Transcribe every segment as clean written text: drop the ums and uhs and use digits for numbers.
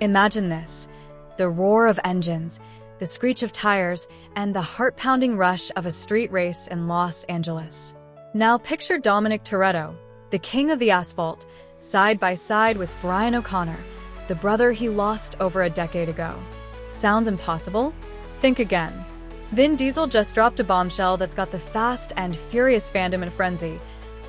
Imagine this: the roar of engines, the screech of tires, and the heart-pounding rush of a street race in Los Angeles. Now picture Dominic Toretto, the king of the asphalt, side by side with Brian O'Connor, the brother he lost over a decade ago. Sounds impossible? Think again. Vin Diesel just dropped a bombshell that's got the Fast and Furious fandom in a frenzy.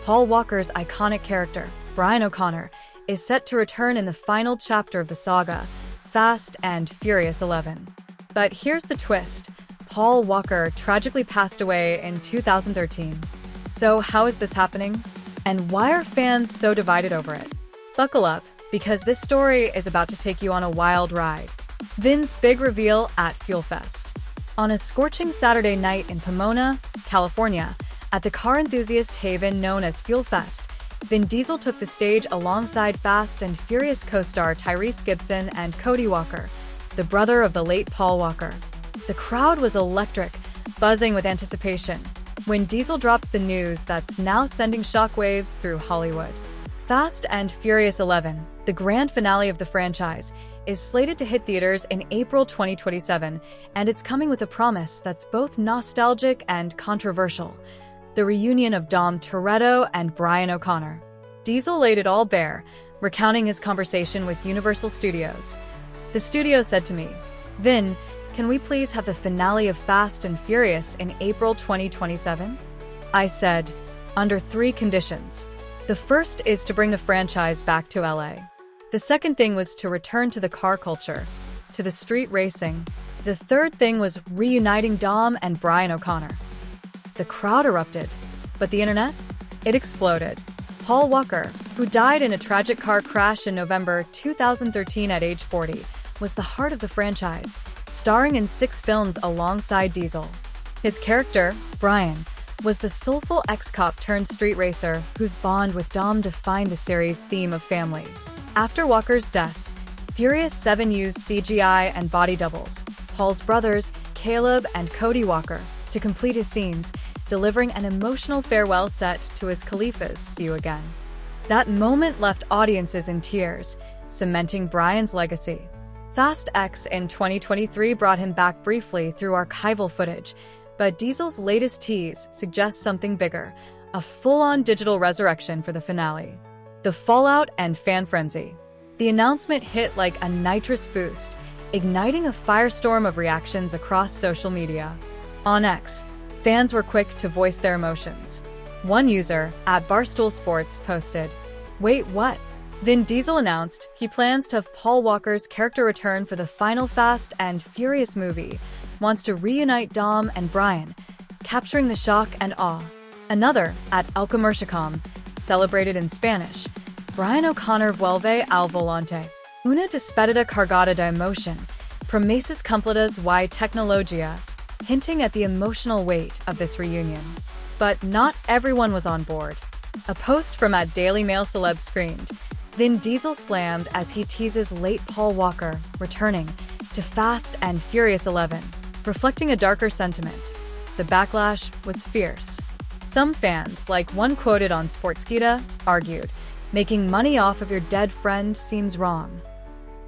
Paul Walker's iconic character, Brian O'Connor, is set to return in the final chapter of the saga, Fast and Furious 11. But here's the twist: Paul Walker tragically passed away in 2013. So how is this happening? And why are fans so divided over it? Buckle up, because this story is about to take you on a wild ride. Vin's big reveal at Fuel Fest. On a scorching Saturday night in Pomona, California, at the car enthusiast haven known as Fuel Fest, Vin Diesel took the stage alongside Fast and Furious co-star Tyrese Gibson and Cody Walker, the brother of the late Paul Walker. The crowd was electric, buzzing with anticipation, when Diesel dropped the news that's now sending shockwaves through Hollywood. Fast and Furious 11, the grand finale of the franchise, is slated to hit theaters in April 2027, and it's coming with a promise that's both nostalgic and controversial: the reunion of Dom Toretto and Brian O'Connor. Diesel laid it all bare, recounting his conversation with Universal Studios. The studio said to me, "Vin, can we please have the finale of Fast and Furious in April 2027? I said, "Under 3 conditions. The first is to bring the franchise back to LA. The second thing was to return to the car culture, to the street racing. The third thing was reuniting Dom and Brian O'Connor." The crowd erupted, but the internet? It exploded. Paul Walker, who died in a tragic car crash in November 2013 at age 40, was the heart of the franchise, starring in 6 films alongside Diesel. His character, Brian, was the soulful ex-cop turned street racer whose bond with Dom defined the series' theme of family. After Walker's death, Furious 7 used CGI and body doubles, Paul's brothers, Caleb and Cody Walker, to complete his scenes, delivering an emotional farewell set to his Khalifa's "See You Again." That moment left audiences in tears, cementing Brian's legacy. Fast X in 2023 brought him back briefly through archival footage, but Diesel's latest tease suggests something bigger: a full-on digital resurrection for the finale. The fallout and fan frenzy. The announcement hit like a nitrous boost, igniting a firestorm of reactions across social media. On X, fans were quick to voice their emotions. One user, @BarstoolSports, posted, "Wait, what?" Vin Diesel announced he plans to have Paul Walker's character return for the final Fast and Furious movie, wants to reunite Dom and Brian, capturing the shock and awe. Another, @ElComercialCom, celebrated in Spanish, "Brian O'Connor vuelve al volante. Una despedida cargada de emoción, promesas cumplidas y tecnología," hinting at the emotional weight of this reunion. But not everyone was on board. A post from @Daily Mail Celeb screamed, "Vin Diesel slammed as he teases late Paul Walker returning to Fast and Furious 11, reflecting a darker sentiment." The backlash was fierce. Some fans, like one quoted on Sportskeeda, argued, "Making money off of your dead friend seems wrong."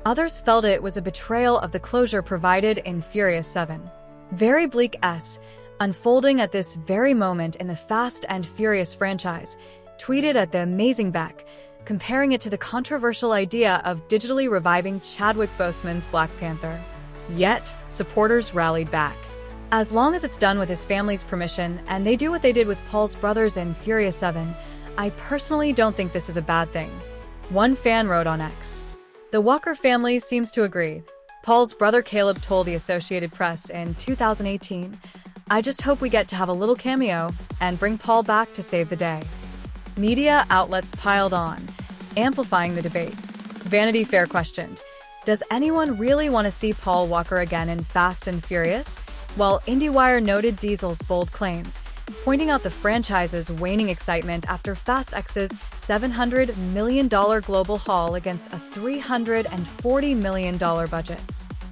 Others felt it was a betrayal of the closure provided in Furious 7. Very bleak unfolding at this very moment in the Fast and Furious franchise, tweeted at The Amazing Beck, comparing it to the controversial idea of digitally reviving Chadwick Boseman's Black Panther. Yet, supporters rallied back. As long as it's done with his family's permission, and they do what they did with Paul's brothers in Furious 7, I personally don't think this is a bad thing. One fan wrote on X, "The Walker family seems to agree. Paul's brother Caleb told the Associated Press in 2018, 'I just hope we get to have a little cameo and bring Paul back to save the day.'" Media outlets piled on, amplifying the debate. Vanity Fair questioned, "Does anyone really want to see Paul Walker again in Fast and Furious?" While IndieWire noted Diesel's bold claims, pointing out the franchise's waning excitement after Fast X's $700 million global haul against a $340 million budget.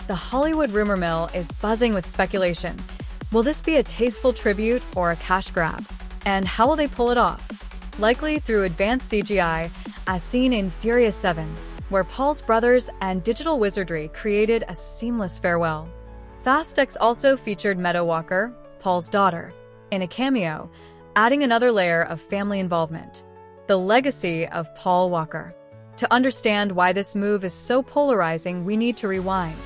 The Hollywood rumor mill is buzzing with speculation. Will this be a tasteful tribute or a cash grab? And how will they pull it off? Likely through advanced CGI, as seen in Furious 7. where Paul's brothers and digital wizardry created a seamless farewell. Fast X also featured Meadow Walker, Paul's daughter, in a cameo, adding another layer of family involvement. The legacy of Paul Walker. To understand why this move is so polarizing, we need to rewind.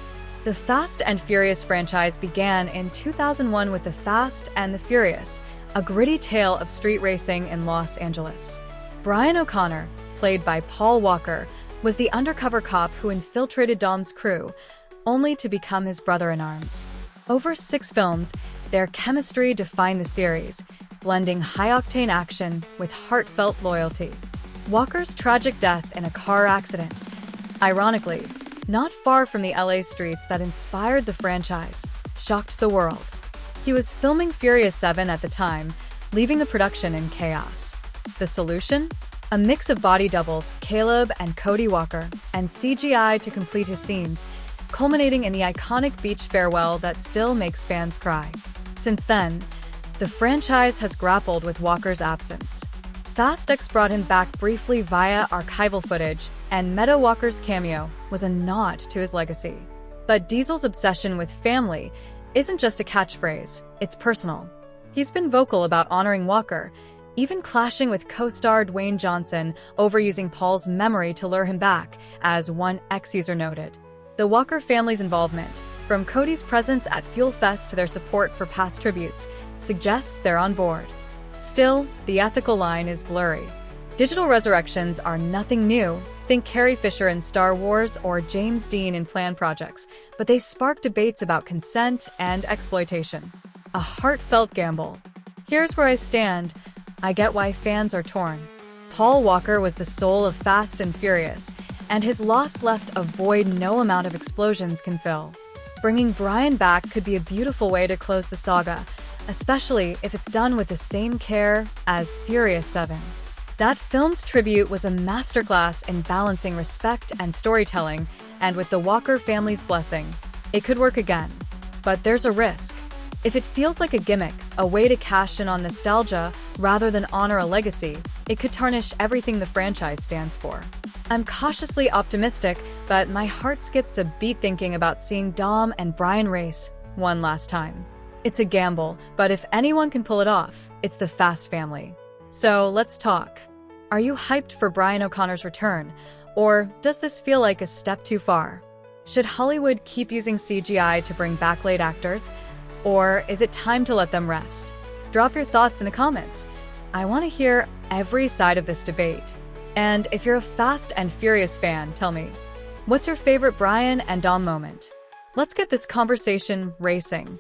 The Fast and Furious franchise began in 2001 with The Fast and the Furious, a gritty tale of street racing in Los Angeles. Brian O'Connor, played by Paul Walker, was the undercover cop who infiltrated Dom's crew, only to become his brother-in-arms. Over 6 films, their chemistry defined the series, blending high-octane action with heartfelt loyalty. Walker's tragic death in a car accident, ironically, not far from the LA streets that inspired the franchise, shocked the world. He was filming Furious 7 at the time, leaving the production in chaos. The solution? A mix of body doubles, Caleb and Cody Walker, and CGI to complete his scenes, culminating in the iconic beach farewell that still makes fans cry. Since then, the franchise has grappled with Walker's absence. Fast X brought him back briefly via archival footage, and Meadow Walker's cameo was a nod to his legacy. But Diesel's obsession with family isn't just a catchphrase, it's personal. He's been vocal about honoring Walker, even clashing with co-star Dwayne Johnson over using Paul's memory to lure him back, as one X-user noted. The Walker family's involvement, from Cody's presence at Fuel Fest to their support for past tributes, suggests they're on board. Still, the ethical line is blurry. Digital resurrections are nothing new. Think Carrie Fisher in Star Wars or James Dean in planned projects, but they spark debates about consent and exploitation. A heartfelt gamble. Here's where I stand. I get why fans are torn. Paul Walker was the soul of Fast and Furious, and his loss left a void no amount of explosions can fill. Bringing Brian back could be a beautiful way to close the saga, especially if it's done with the same care as Furious 7. That film's tribute was a masterclass in balancing respect and storytelling, and with the Walker family's blessing, it could work again. But there's a risk. If it feels like a gimmick, a way to cash in on nostalgia rather than honor a legacy, it could tarnish everything the franchise stands for. I'm cautiously optimistic, but my heart skips a beat thinking about seeing Dom and Brian race one last time. It's a gamble, but if anyone can pull it off, it's the Fast family. So let's talk. Are you hyped for Brian O'Connor's return, or does this feel like a step too far? Should Hollywood keep using CGI to bring back late actors, or is it time to let them rest? Drop your thoughts in the comments. I want to hear every side of this debate. And if you're a Fast and Furious fan, tell me, what's your favorite Brian and Dom moment? Let's get this conversation racing.